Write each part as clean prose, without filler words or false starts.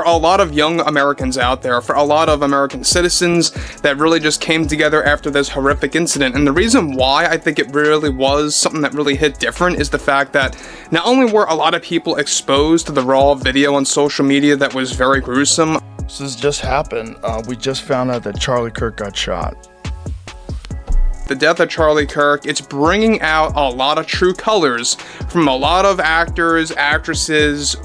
For a lot of young Americans out there, for a lot of American citizens that really just came together after this horrific incident. And the reason why I think it really was something that really hit different is the fact that not only were a lot of people exposed to the raw video on social media that was very gruesome. This just happened. We just found out that Charlie Kirk got shot. The death of Charlie Kirk, it's bringing out a lot of true colors from a lot of actors, actresses,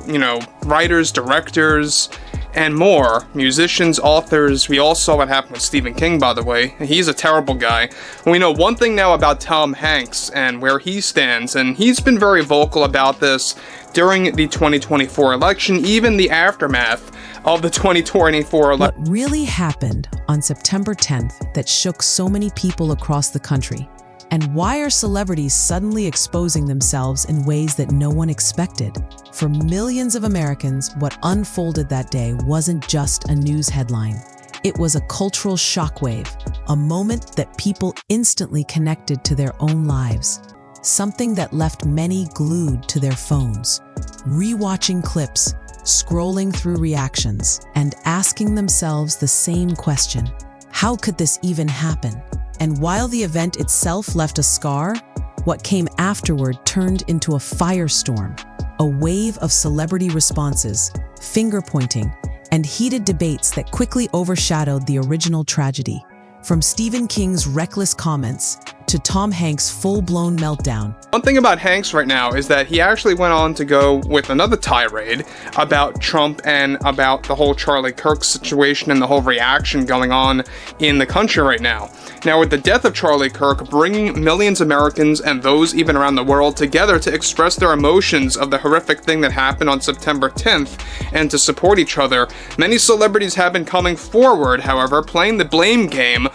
writers, directors, and more. Musicians, authors. We all saw what happened with Stephen King, by the way. He's a terrible guy. We know one thing now about Tom Hanks and where he stands, and he's been very vocal about this during the 2024 election, even the aftermath of the 2024 election. What really happened on September 10th that shook so many people across the country? And why are celebrities suddenly exposing themselves in ways that no one expected? For millions of Americans, what unfolded that day wasn't just a news headline. It was a cultural shockwave, a moment that people instantly connected to their own lives. Something that left many glued to their phones, rewatching clips, scrolling through reactions, and asking themselves the same question: how could this even happen? And while the event itself left a scar, what came afterward turned into a firestorm, a wave of celebrity responses, finger-pointing, and heated debates that quickly overshadowed the original tragedy. From Stephen King's reckless comments to Tom Hanks' full-blown meltdown. One thing about Hanks right now is that he actually went on to go with another tirade about Trump and about the whole Charlie Kirk situation and the whole reaction going on in the country right now. Now, with the death of Charlie Kirk bringing millions of Americans and those even around the world together to express their emotions of the horrific thing that happened on September 10th and to support each other, many celebrities have been coming forward, however, playing the blame game.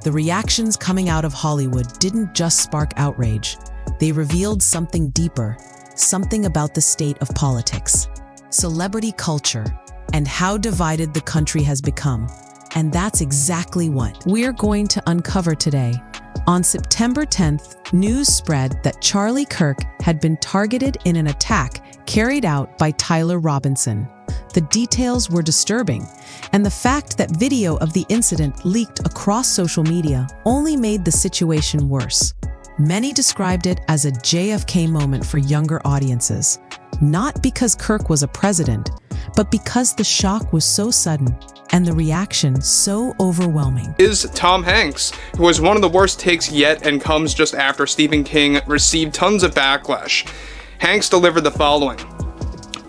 The reactions coming out of Hollywood didn't just spark outrage. They revealed something deeper, something about the state of politics, celebrity culture, and how divided the country has become. And that's exactly what we're going to uncover today. On September 10th, news spread that Charlie Kirk had been targeted in an attack carried out by Tyler Robinson. The details were disturbing, and the fact that video of the incident leaked across social media only made the situation worse. Many described it as a JFK moment for younger audiences, not because Kirk was a president, but because the shock was so sudden and the reaction so overwhelming. Is Tom Hanks, who was one of the worst takes yet and comes just after Stephen King received tons of backlash. Hanks delivered the following.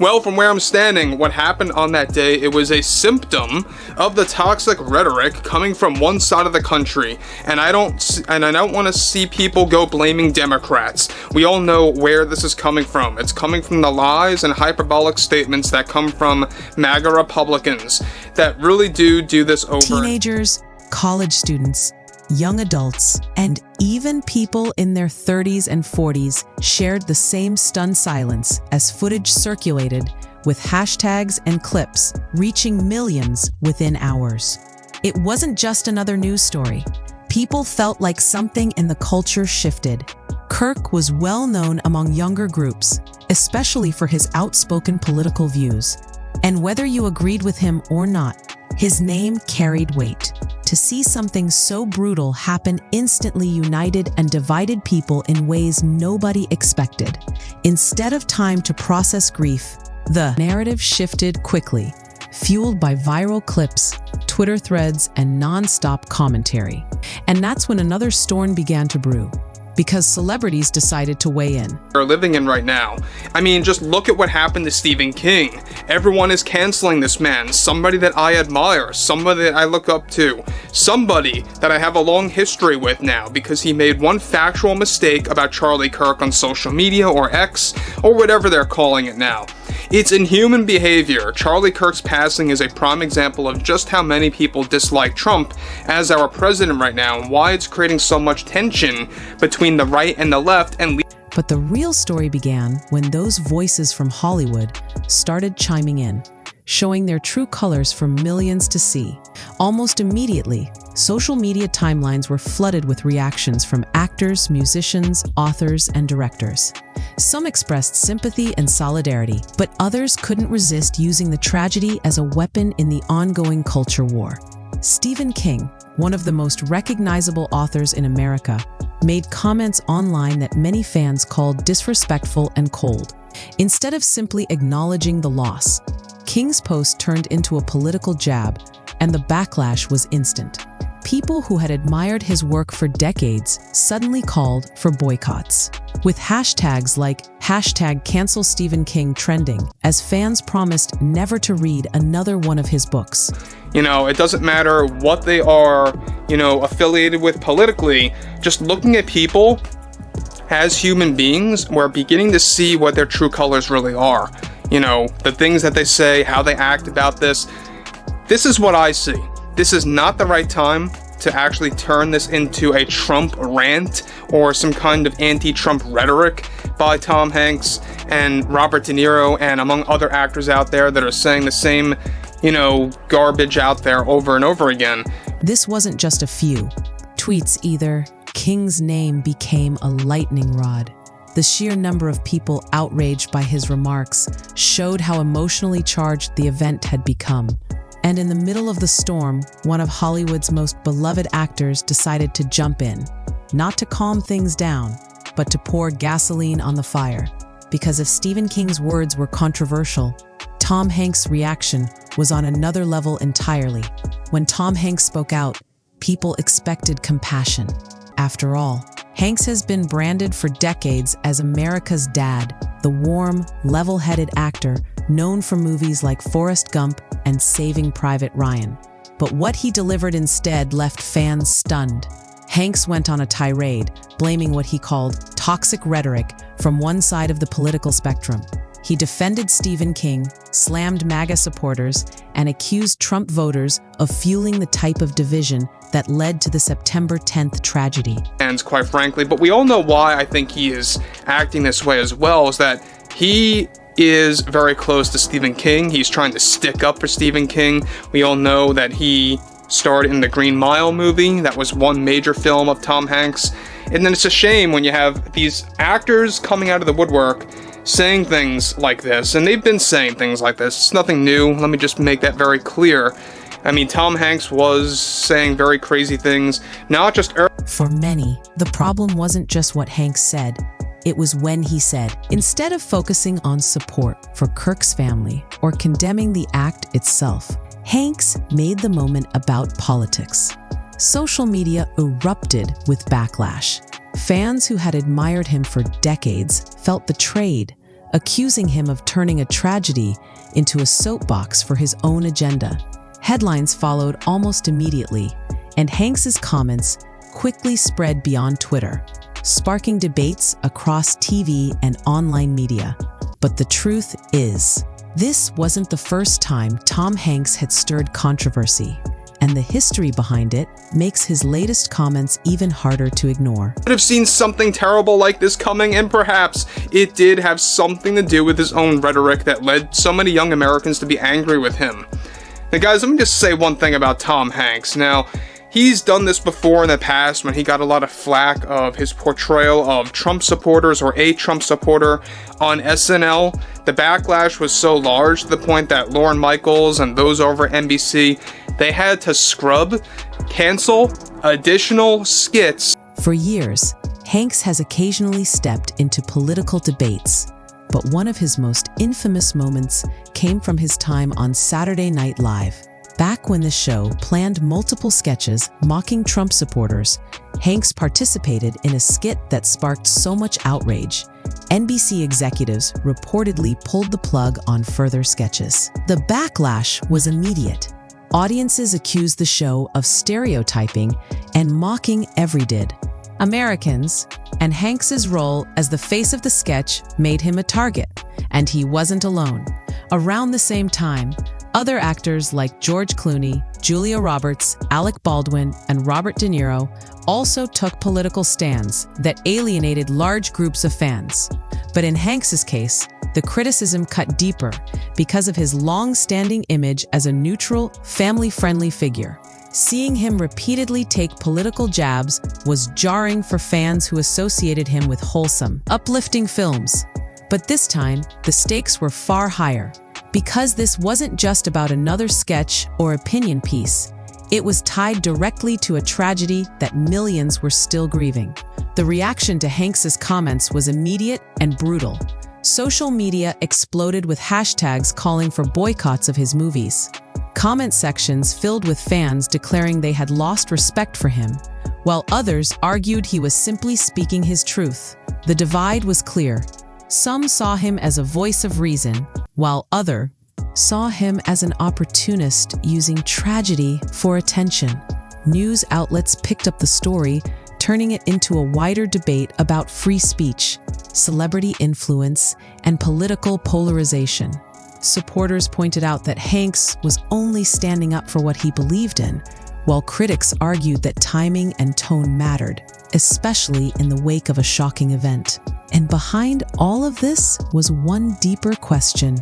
Well, from where I'm standing, what happened on that day, it was a symptom of the toxic rhetoric coming from one side of the country, and I don't want to see people go blaming Democrats. We all know where this is coming from. It's coming from the lies and hyperbolic statements that come from MAGA Republicans that really do this over. Teenagers, college students, young adults, and even people in their 30s and 40s shared the same stunned silence as footage circulated with hashtags and clips reaching millions within hours. It wasn't just another news story. People felt like something in the culture shifted. Kirk was well known among younger groups, especially for his outspoken political views. And whether you agreed with him or not, his name carried weight. To see something so brutal happen instantly united and divided people in ways nobody expected. Instead of time to process grief, the narrative shifted quickly, fueled by viral clips, Twitter threads, and non-stop commentary. And that's when another storm began to brew, because celebrities decided to weigh in. We're living in right now. I mean, just look at what happened to Stephen King. Everyone is canceling this man, somebody that I admire, somebody that I look up to, somebody that I have a long history with now because he made one factual mistake about Charlie Kirk on social media or X or whatever they're calling it now. It's inhuman behavior. Charlie Kirk's passing is a prime example of just how many people dislike Trump as our president right now and why it's creating so much tension between the right and the left and But the real story began when those voices from Hollywood started chiming in, showing their true colors for millions to see. Almost immediately, social media timelines were flooded with reactions from actors, musicians, authors, and directors. Some expressed sympathy and solidarity, but others couldn't resist using the tragedy as a weapon in the ongoing culture war. Stephen King, one of the most recognizable authors in America, made comments online that many fans called disrespectful and cold. Instead of simply acknowledging the loss, King's post turned into a political jab, and the backlash was instant. People who had admired his work for decades suddenly called for boycotts, with hashtags like #CancelStephenKing trending, as fans promised never to read another one of his books. It doesn't matter what they are, affiliated with politically. Just looking at people as human beings, we're beginning to see what their true colors really are. The things that they say, how they act about this. This is what I see. This is not the right time to actually turn this into a Trump rant or some kind of anti-Trump rhetoric by Tom Hanks and Robert De Niro and among other actors out there that are saying the same, garbage out there over and over again. This wasn't just a few tweets either. King's name became a lightning rod. The sheer number of people outraged by his remarks showed how emotionally charged the event had become. And in the middle of the storm, one of Hollywood's most beloved actors decided to jump in, not to calm things down, but to pour gasoline on the fire. Because if Stephen King's words were controversial, Tom Hanks' reaction was on another level entirely. When Tom Hanks spoke out, people expected compassion. After all, Hanks has been branded for decades as America's dad, the warm, level-headed actor known for movies like Forrest Gump and Saving Private Ryan. But what he delivered instead left fans stunned. Hanks went on a tirade, blaming what he called toxic rhetoric from one side of the political spectrum. He defended Stephen King, slammed MAGA supporters, and accused Trump voters of fueling the type of division that led to the September 10th tragedy. And quite frankly, but we all know why I think he is acting this way as well, is that he is very close to Stephen King. He's trying to stick up for Stephen King. We all know that he starred in the Green Mile movie. That was one major film of Tom Hanks. And then it's a shame when you have these actors coming out of the woodwork saying things like this, and they've been saying things like this. It's nothing new. Let me just make that very clear. Tom Hanks was saying very crazy things, not just For many, the problem wasn't just what Hanks said. It was when he said. Instead of focusing on support for Kirk's family or condemning the act itself, Hanks made the moment about politics. Social media erupted with backlash. Fans who had admired him for decades felt betrayed, accusing him of turning a tragedy into a soapbox for his own agenda. Headlines followed almost immediately, and Hanks's comments quickly spread beyond Twitter, sparking debates across TV and online media. But the truth is, this wasn't the first time Tom Hanks had stirred controversy, and the history behind it makes his latest comments even harder to ignore. Could have seen something terrible like this coming, and perhaps it did have something to do with his own rhetoric that led so many young Americans to be angry with him. Now guys, let me just say one thing about Tom Hanks. Now, he's done this before in the past when he got a lot of flack of his portrayal of Trump supporters or a Trump supporter on SNL. The backlash was so large to the point that Lorne Michaels and those over at NBC, they had to cancel additional skits. For years, Hanks has occasionally stepped into political debates, but one of his most infamous moments came from his time on Saturday Night Live. Back when the show planned multiple sketches mocking Trump supporters, Hanks participated in a skit that sparked so much outrage. NBC executives reportedly pulled the plug on further sketches. The backlash was immediate. Audiences accused the show of stereotyping and mocking everyday Americans, and Hanks's role as the face of the sketch made him a target, and he wasn't alone. Around the same time, other actors like George Clooney, Julia Roberts, Alec Baldwin, and Robert De Niro also took political stands that alienated large groups of fans. But in Hanks's case, the criticism cut deeper because of his long-standing image as a neutral, family-friendly figure. Seeing him repeatedly take political jabs was jarring for fans who associated him with wholesome, uplifting films. But this time, the stakes were far higher, because this wasn't just about another sketch or opinion piece. It was tied directly to a tragedy that millions were still grieving. The reaction to Hanks's comments was immediate and brutal. Social media exploded with hashtags calling for boycotts of his movies. Comment sections filled with fans declaring they had lost respect for him, while others argued he was simply speaking his truth. The divide was clear. Some saw him as a voice of reason, while others saw him as an opportunist using tragedy for attention. News outlets picked up the story, turning it into a wider debate about free speech, celebrity influence, and political polarization. Supporters pointed out that Hanks was only standing up for what he believed in, while critics argued that timing and tone mattered, especially in the wake of a shocking event. And behind all of this was one deeper question.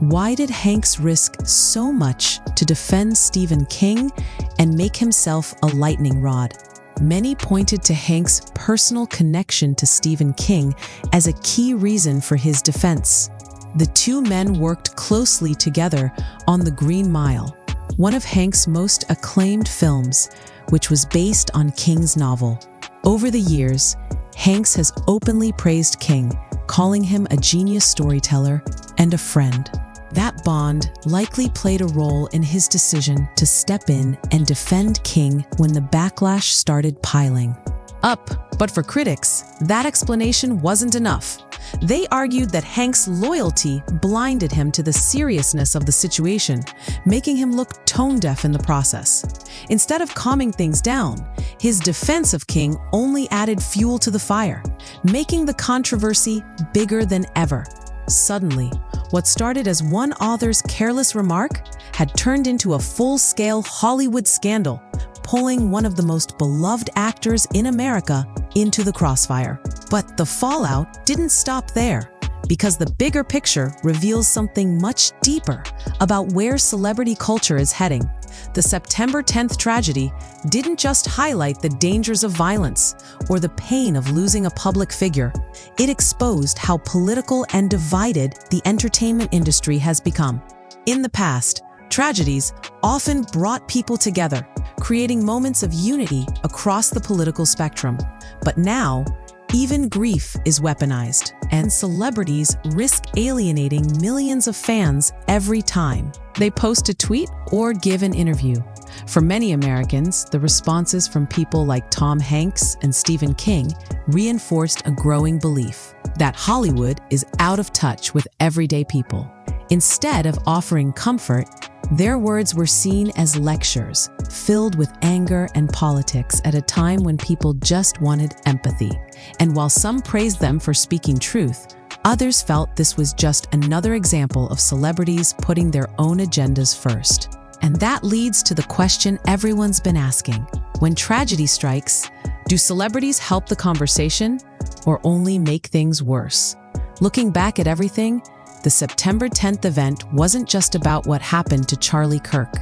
Why did Hanks risk so much to defend Stephen King and make himself a lightning rod? Many pointed to Hanks' personal connection to Stephen King as a key reason for his defense. The two men worked closely together on The Green Mile, one of Hanks' most acclaimed films, which was based on King's novel. Over the years, Hanks has openly praised King, calling him a genius storyteller and a friend. That bond likely played a role in his decision to step in and defend King when the backlash started piling up. But for critics, that explanation wasn't enough. They argued that Hanks' loyalty blinded him to the seriousness of the situation, making him look tone-deaf in the process. Instead of calming things down, his defense of King only added fuel to the fire, making the controversy bigger than ever. Suddenly, what started as one author's careless remark had turned into a full-scale Hollywood scandal, pulling one of the most beloved actors in America into the crossfire. But the fallout didn't stop there, because the bigger picture reveals something much deeper about where celebrity culture is heading. The September 10th tragedy didn't just highlight the dangers of violence or the pain of losing a public figure. It exposed how political and divided the entertainment industry has become. In the past, tragedies often brought people together, creating moments of unity across the political spectrum. But now, even grief is weaponized, and celebrities risk alienating millions of fans every time they post a tweet or give an interview. For many Americans, the responses from people like Tom Hanks and Stephen King reinforced a growing belief that Hollywood is out of touch with everyday people. Instead of offering comfort, their words were seen as lectures, filled with anger and politics at a time when people just wanted empathy. And while some praised them for speaking truth, others felt this was just another example of celebrities putting their own agendas first. And that leads to the question everyone's been asking. When tragedy strikes, do celebrities help the conversation or only make things worse? Looking back at everything, the September 10th event wasn't just about what happened to Charlie Kirk.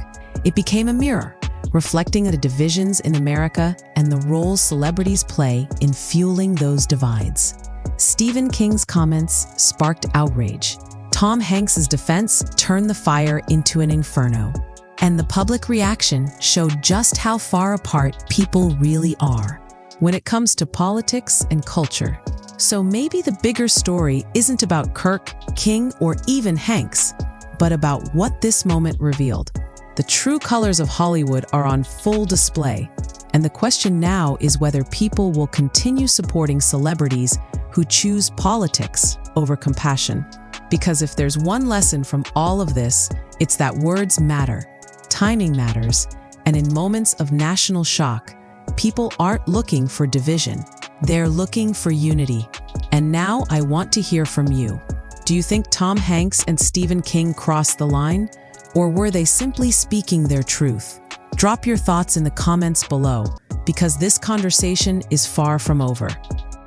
It became a mirror, reflecting the divisions in America and the role celebrities play in fueling those divides. Stephen King's comments sparked outrage. Tom Hanks's defense turned the fire into an inferno. And the public reaction showed just how far apart people really are when it comes to politics and culture. So maybe the bigger story isn't about Kirk, King, or even Hanks, but about what this moment revealed. The true colors of Hollywood are on full display, and the question now is whether people will continue supporting celebrities who choose politics over compassion. Because if there's one lesson from all of this, it's that words matter, timing matters, and in moments of national shock, people aren't looking for division. They're looking for unity. And now I want to hear from you. Do you think Tom Hanks and Stephen King crossed the line? Or were they simply speaking their truth? Drop your thoughts in the comments below, because this conversation is far from over.